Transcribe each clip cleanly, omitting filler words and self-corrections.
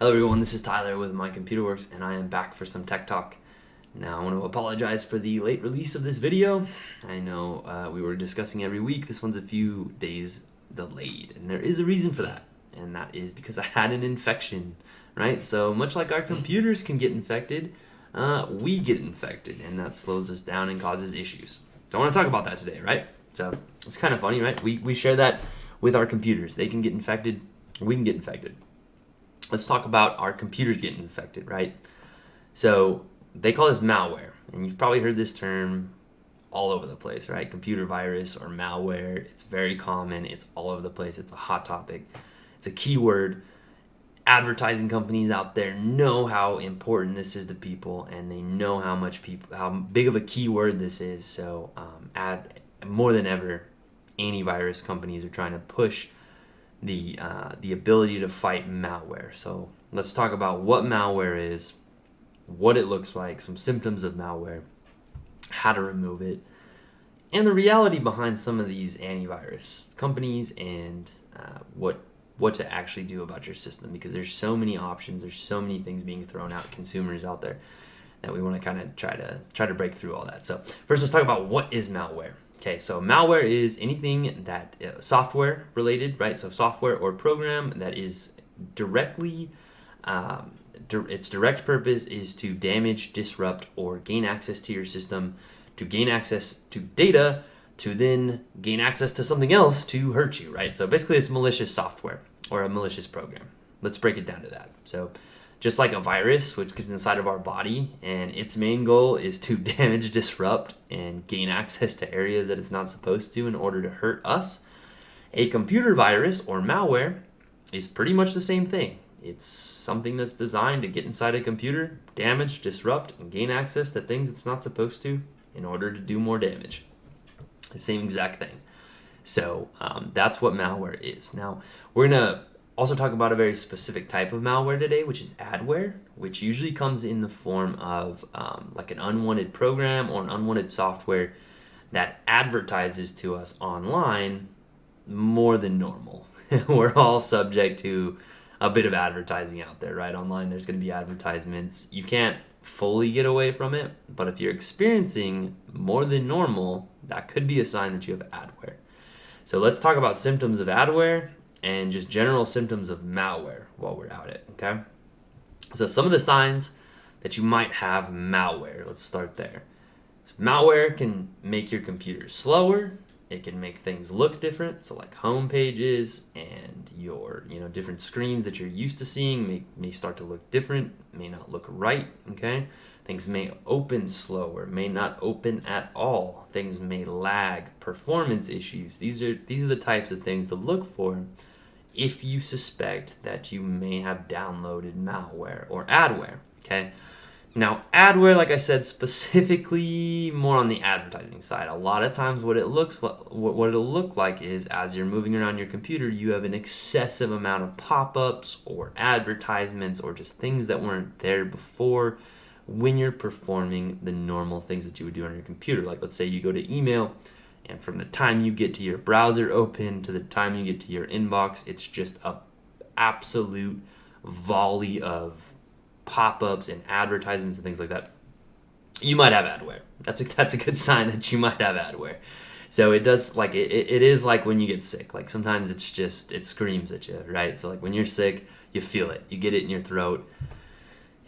Hello everyone, this is Tyler with My Computer Works, and I am back for some tech talk. Now I want to apologize for the late release of this video. I know we were discussing every week. This one's a few days delayed, and there is a reason for that, and that is because I had an infection, right? So much like our computers can get infected, we get infected, and that slows us down and causes issues. So I want to talk about that today, right? So it's kind of funny, right? We share that with our computers. They can get infected, we can get infected. Let's talk about our computers getting infected, right? So they call this malware, and you've probably heard this term all over the place, right? Computer virus or malware. It's very common. It's all over the place. It's a hot topic. It's a keyword. Advertising companies out there know how important this is to people, and they know how big of a keyword this is. So, more than ever, antivirus companies are trying to push the ability to fight malware. So let's talk about what malware is, what it looks like, some symptoms of malware, how to remove it, and the reality behind some of these antivirus companies, and what to actually do about your system, because there's so many options, there's so many things being thrown out, consumers out there, that we want to kind of try to break through all that. So first, let's talk about what is malware. Okay, so malware is anything that software related, right? So software or program that is directly, its direct purpose is to damage, disrupt, or gain access to your system, to gain access to data, to then gain access to something else to hurt you, right? So basically it's malicious software or a malicious program. Let's break it down to that. So just like a virus, which gets inside of our body, and its main goal is to damage, disrupt, and gain access to areas that it's not supposed to in order to hurt us, a computer virus or malware is pretty much the same thing. It's something that's designed to get inside a computer, damage, disrupt, and gain access to things it's not supposed to in order to do more damage. The same exact thing. So that's what malware is. Now, we're going to also talk about a very specific type of malware today, which is adware, which usually comes in the form of like an unwanted program or an unwanted software that advertises to us online more than normal. We're all subject to a bit of advertising out there, right? Online, there's going to be advertisements. You can't fully get away from it, but if you're experiencing more than normal, that could be a sign that you have adware. So let's talk about symptoms of adware and just general symptoms of malware while we're at it, okay? So some of the signs that you might have malware, let's start there. So malware can make your computer slower. It can make things look different, so like home pages and your different screens that you're used to seeing may start to look different, may not look right, okay? Things may open slower, may not open at all. Things may lag, performance issues. These are the types of things to look for if you suspect that you may have downloaded malware or adware, okay? Now, adware, like I said, specifically more on the advertising side. A lot of times what it'll look like is as you're moving around your computer, you have an excessive amount of pop-ups or advertisements or just things that weren't there before when you're performing the normal things that you would do on your computer. Like let's say you go to email, and from the time you get to your browser open to the time you get to your inbox, it's just a absolute volley of pop-ups and advertisements and things like that. You might have adware. That's a good sign that you might have adware. So it does, like it is like when you get sick. Like sometimes it screams at you, right? So like when you're sick, you feel it. You get it in your throat.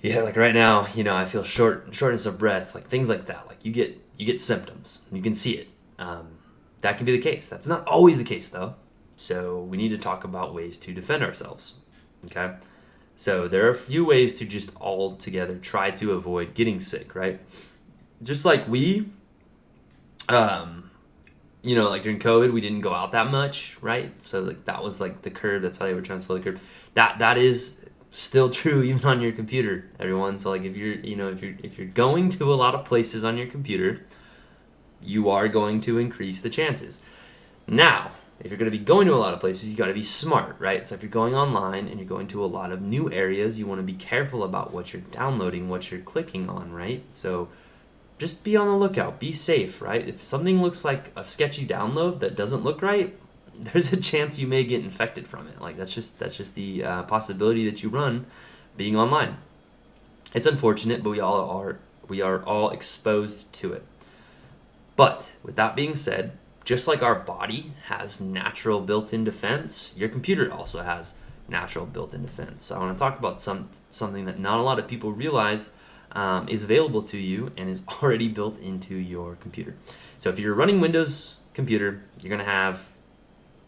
Yeah, like right now, I feel shortness of breath, like things like that. Like you get symptoms. You can see it. That can be the case. That's not always the case though. So we need to talk about ways to defend ourselves. Okay? So there are a few ways to just altogether try to avoid getting sick, right? Just like like during COVID, we didn't go out that much, right? So like that was like the curve. That's how they were trying to slow the curve. That is still true even on your computer, everyone. So like if you're going to a lot of places on your computer, you are going to increase the chances. Now, if you're going to be going to a lot of places, you got to be smart, right? So if you're going online and you're going to a lot of new areas, you want to be careful about what you're downloading, what you're clicking on, right? So just be on the lookout, be safe, right? If something looks like a sketchy download that doesn't look right, there's a chance you may get infected from it. Like that's just the possibility that you run being online. It's unfortunate, but we are all exposed to it. But with that being said, just like our body has natural built-in defense, your computer also has natural built-in defense. So I want to talk about something that not a lot of people realize is available to you and is already built into your computer. So if you're running Windows computer, you're going to have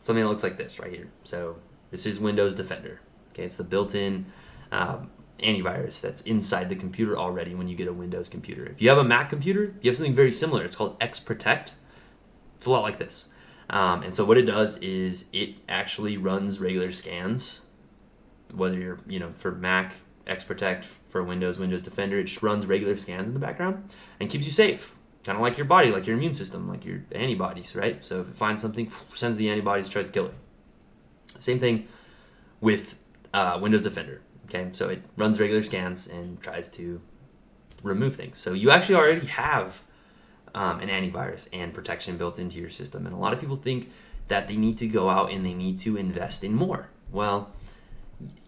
something that looks like this right here. So this is Windows Defender. Okay, it's the built-in antivirus that's inside the computer already when you get a Windows computer. If you have a Mac computer, you have something very similar. It's called Xprotect. It's a lot like this. And so what it does is it actually runs regular scans, whether you're, for Mac, Xprotect, for Windows, Windows Defender, it just runs regular scans in the background and keeps you safe. Kind of like your body, like your immune system, like your antibodies, right? So if it finds something, sends the antibodies, tries to kill it. Same thing with Windows Defender. Okay, so it runs regular scans and tries to remove things. So you actually already have an antivirus and protection built into your system. And a lot of people think that they need to go out and they need to invest in more. Well,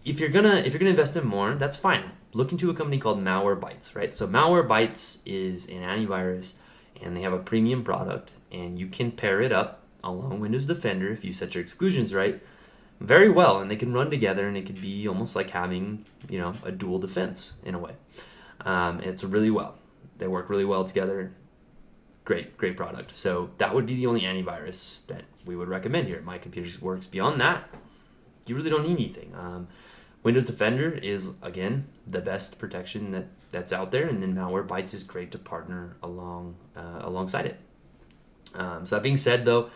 if you're gonna invest in more, that's fine. Look into a company called Malwarebytes, right? So Malwarebytes is an antivirus, and they have a premium product, and you can pair it up along Windows Defender if you set your exclusions right very well, and they can run together, and it could be almost like having a dual defense in a way. It's really well. They work really well together. Great product. So that would be the only antivirus that we would recommend here. My computer works. Beyond that, you really don't need anything. Windows Defender is, again, the best protection that's out there, and then Malwarebytes is great to partner alongside it. So that being said, though,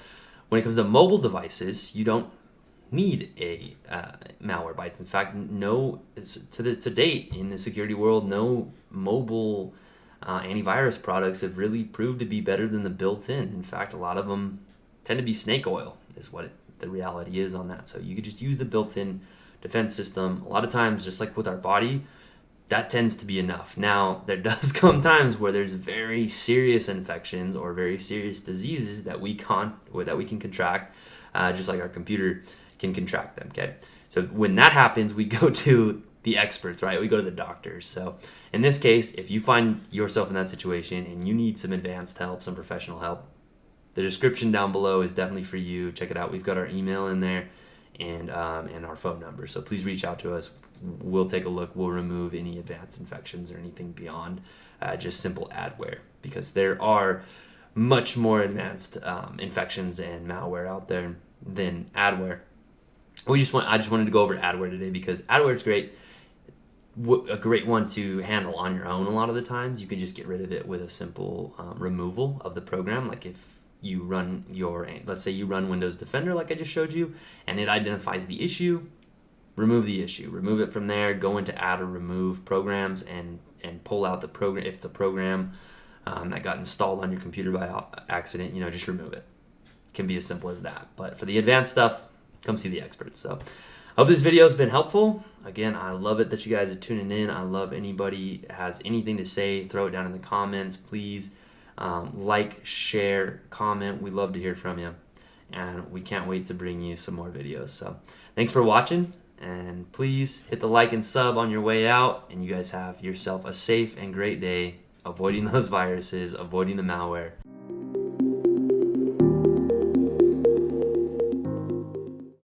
when it comes to mobile devices, you don't need a Malwarebytes. In fact, to date in the security world, no mobile antivirus products have really proved to be better than the built-in. In fact, a lot of them tend to be snake oil, is what the reality is on that. So you could just use the built-in defense system. A lot of times, just like with our body, that tends to be enough. Now, there does come times where there's very serious infections or very serious diseases that we can contract, just like our computer can contract them, okay? So when that happens, we go to the experts, right? We go to the doctors. So in this case, if you find yourself in that situation and you need some advanced help, some professional help, the description down below is definitely for you. Check it out. We've got our email in there and our phone number. So please reach out to us. We'll take a look. We'll remove any advanced infections or anything beyond just simple adware, because there are much more advanced infections and malware out there than adware. I just wanted to go over Adware today because Adware is great. A great one to handle on your own. A lot of the times you can just get rid of it with a simple removal of the program. Like if you run let's say you run Windows Defender like I just showed you, and it identifies the issue, remove the issue. Remove it from there, go into add or remove programs and pull out the program. If it's a program that got installed on your computer by accident, just remove it. It can be as simple as that. But for the advanced stuff, come see the experts. So I hope this video has been helpful. Again, I love it that you guys are tuning in. I love anybody has anything to say, throw it down in the comments. Please like, share, comment. We love to hear from you. And we can't wait to bring you some more videos. So thanks for watching. And please hit the like and sub on your way out. And you guys have yourself a safe and great day, avoiding those viruses, avoiding the malware.